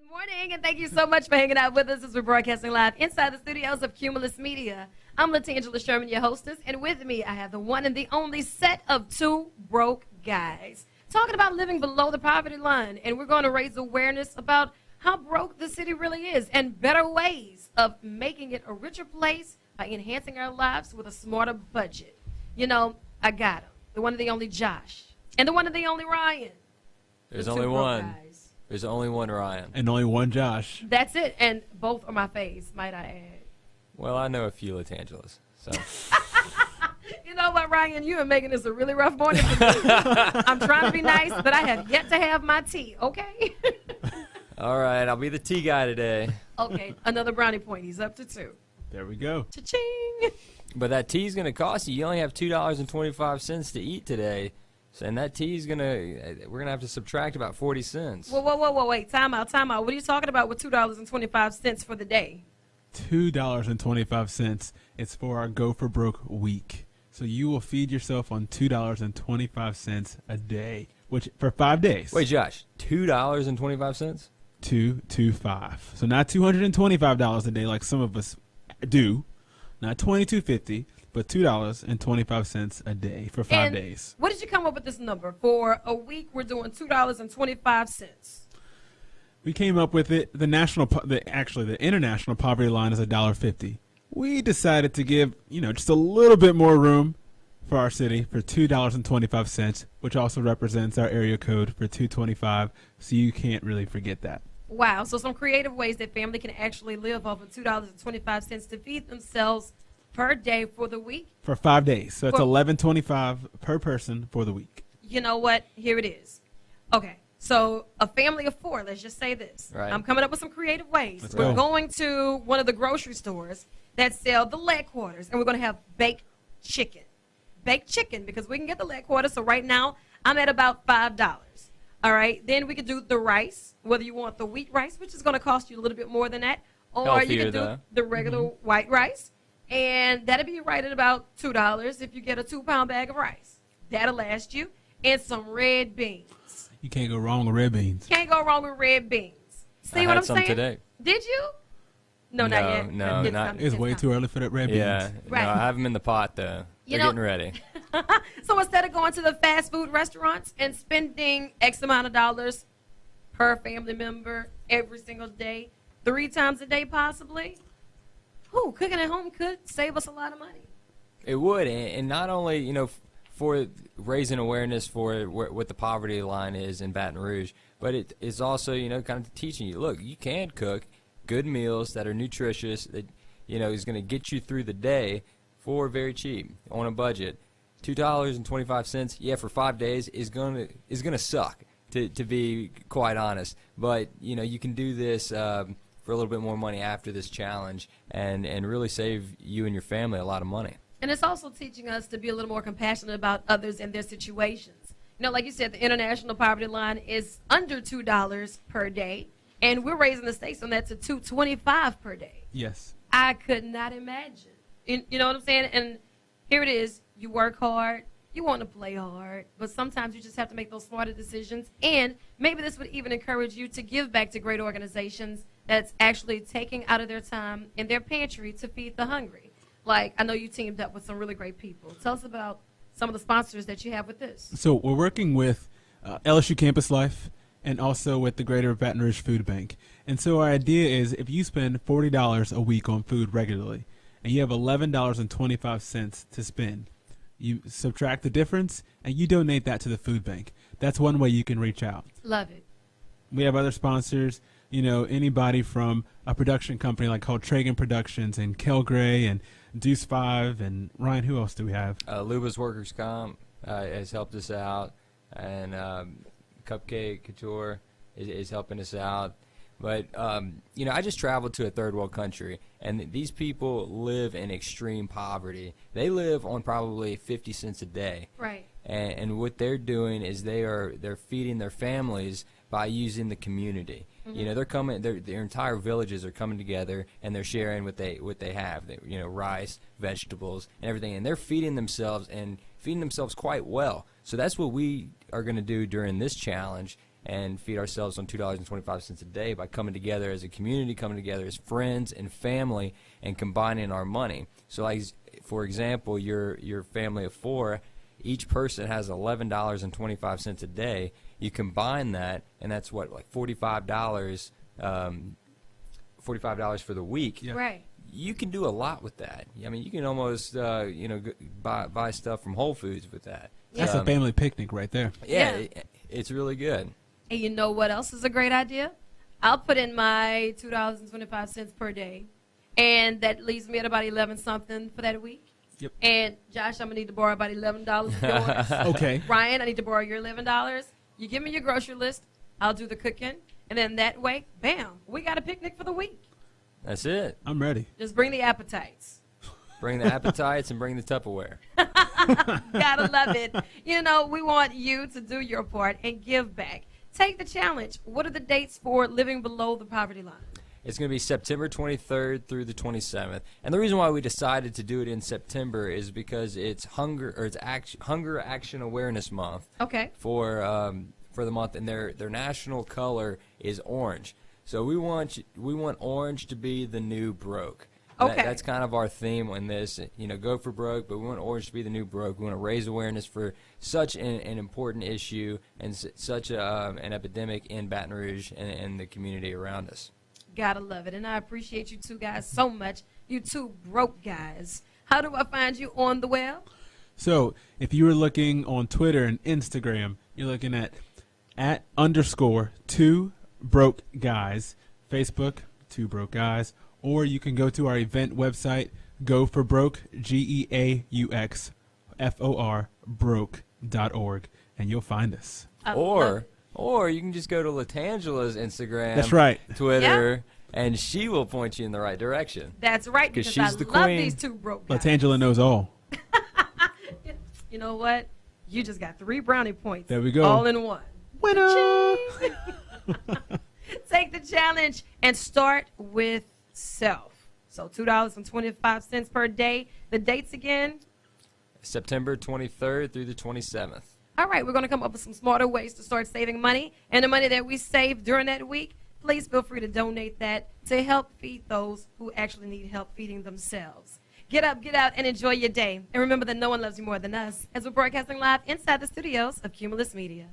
Good morning, and thank you so much for hanging out with us as we're broadcasting live inside the studios of Cumulus Media. I'm LaTangela Sherman, your hostess, and with me I have the one and the only set of two broke guys talking about living below the poverty line, and we're going to raise awareness about how broke the city really is and better ways of making it a richer place by enhancing our lives with a smarter budget. You know, I got him, the one and the only Josh, and the one and the only Ryan. There's The only two broke one. guys. There's only one Ryan. And only one Josh. That's it, and both are my faves, might I add. Well, I know a few LaTangelas, so. You know what, Ryan? You are making this a really rough morning for me. I'm trying to be nice, but I have yet to have my tea, okay? All right, I'll be the tea guy today. Okay, another brownie point. He's up to 2. There we go. Cha-ching! But that tea's going to cost you. You only have $2.25 to eat today. And that tea's going to, we're going to have to subtract about 40 cents. Whoa, wait. Time out. What are you talking about with $2.25 for the day? $2.25. It's for our Go for Broke week. So you will feed yourself on $2.25 a day, which for 5 days. Wait, Josh, $2.25? 225. So not $225 a day like some of us do. Not $22.50, but $2.25 a day for 5 days. What did you come up with this number? For a week, we're doing $2.25. We came up with it. The international poverty line is $1.50. We decided to give, just a little bit more room for our city for $2.25, which also represents our area code for 225. So you can't really forget that. Wow. So some creative ways that family can actually live off of $2.25 to feed themselves per day for the week. For 5 days. So it's $11.25 per person for the week. You know what? Here it is. Okay. So a family of 4, let's just say this. Right. I'm coming up with some creative ways. Let's We're go. going to one of the grocery stores that sell the leg quarters, and we're going to have baked chicken. Baked chicken, because we can get the leg quarters. So right now, I'm at about $5. All right. Then we could do the rice, whether you want the wheat rice, which is going to cost you a little bit more than that, or you Healthier, can do though. the regular white rice. And that'll be right at about $2 if you get a 2-pound bag of rice. That'll last you. And some red beans. You can't go wrong with red beans. Can't go wrong with red beans. See I what had I'm some saying? today. Did you? No, not No, yet. no, It's not- coming, It's it's way coming. too early for that red beans. Yeah. Right. No, I have them in the pot, though. You They're know- getting ready. So instead of going to the fast food restaurants and spending X amount of dollars per family member every single day, 3 times a day possibly, cooking at home could save us a lot of money. It would, and not only, for raising awareness for what the poverty line is in Baton Rouge, but it is also, kind of teaching you, look, you can cook good meals that are nutritious, that, is going to get you through the day for very cheap on a budget. $2.25, for 5 days is gonna suck, to be quite honest. But you can do this for a little bit more money after this challenge, and really save you and your family a lot of money. And it's also teaching us to be a little more compassionate about others and their situations. Like you said, the international poverty line is under $2 per day, and we're raising the stakes on that to $2.25 per day. Yes. I could not imagine. You know what I'm saying? And here it is. You work hard. You want to play hard. But sometimes you just have to make those smarter decisions. And maybe this would even encourage you to give back to great organizations that's actually taking out of their time in their pantry to feed the hungry. Like, I know you teamed up with some really great people. Tell us about some of the sponsors that you have with this. So we're working with LSU Campus Life and also with the Greater Baton Rouge Food Bank. And so our idea is if you spend $40 a week on food regularly and you have $11.25 to spend, you subtract the difference and you donate that to the food bank. That's one way you can reach out. Love it. We have other sponsors, anybody from a production company like called Tragan Productions and Kel Gray and Deuce 5 and Ryan, who else do we have? Luba's Workers' Comp has helped us out, and Cupcake Couture is helping us out. But, I just traveled to a third world country, and these people live in extreme poverty. They live on probably 50 cents a day. Right. And what they're doing is they're feeding their families by using the community. Mm-hmm. They're coming. Their entire villages are coming together, and they're sharing what they have. Rice, vegetables, and everything, and they're feeding themselves quite well. So that's what we are going to do during this challenge and feed ourselves on $2.25 a day by coming together as a community, coming together as friends and family, and combining our money. So, like, for example, your family of 4, each person has $11.25 a day. You combine that, and that's what, like $45, $45 for the week. Yeah. Right. You can do a lot with that. I mean, you can almost buy stuff from Whole Foods with that. That's a family picnic right there. Yeah, Yeah. it's really good. And you know what else is a great idea? I'll put in my $2.25 per day, and that leaves me at about 11 something for that week. Yep. And Josh, I'm gonna need to borrow about $11 of yours. Okay. Ryan, I need to borrow your $11. You give me your grocery list. I'll do the cooking, and then that way, bam, we got a picnic for the week. That's it. I'm ready. Just bring the appetites. Bring the appetites and bring the Tupperware. Gotta love it. You know, we want you to do your part and give back. Take the challenge. What are the dates for living below the poverty line? It's going to be September 23rd through the 27th. And the reason why we decided to do it in September is because it's Hunger Action Awareness Month. Okay. For the month, and their national color is orange. So we want orange to be the new broke. Okay. That's kind of our theme on this. Go for broke, but we want orange to be the new broke. We want to raise awareness for such an important issue and such an epidemic in Baton Rouge and the community around us. Gotta love it. And I appreciate you two guys so much. You two broke guys. How do I find you on the web? So if you were looking on Twitter and Instagram, you're looking at _2 broke guys. Facebook, 2 broke guys. Or you can go to our event website, Go for Broke, GEAUXFOR, broke.org, and you'll find us. Or you can just go to LaTangela's Instagram, That's right, Twitter, and she will point you in the right direction. That's right, 'Cause because she's I the love queen. these 2 broke guys. LaTangela knows all. You know what? You just got 3 brownie points. There we go. All in one. Winner! Take the challenge and start with self. So $2.25 per day. The dates again? September 23rd through the 27th. All right, we're going to come up with some smarter ways to start saving money. And the money that we save during that week, please feel free to donate that to help feed those who actually need help feeding themselves. Get up, get out, and enjoy your day. And remember that no one loves you more than us, as we're broadcasting live inside the studios of Cumulus Media.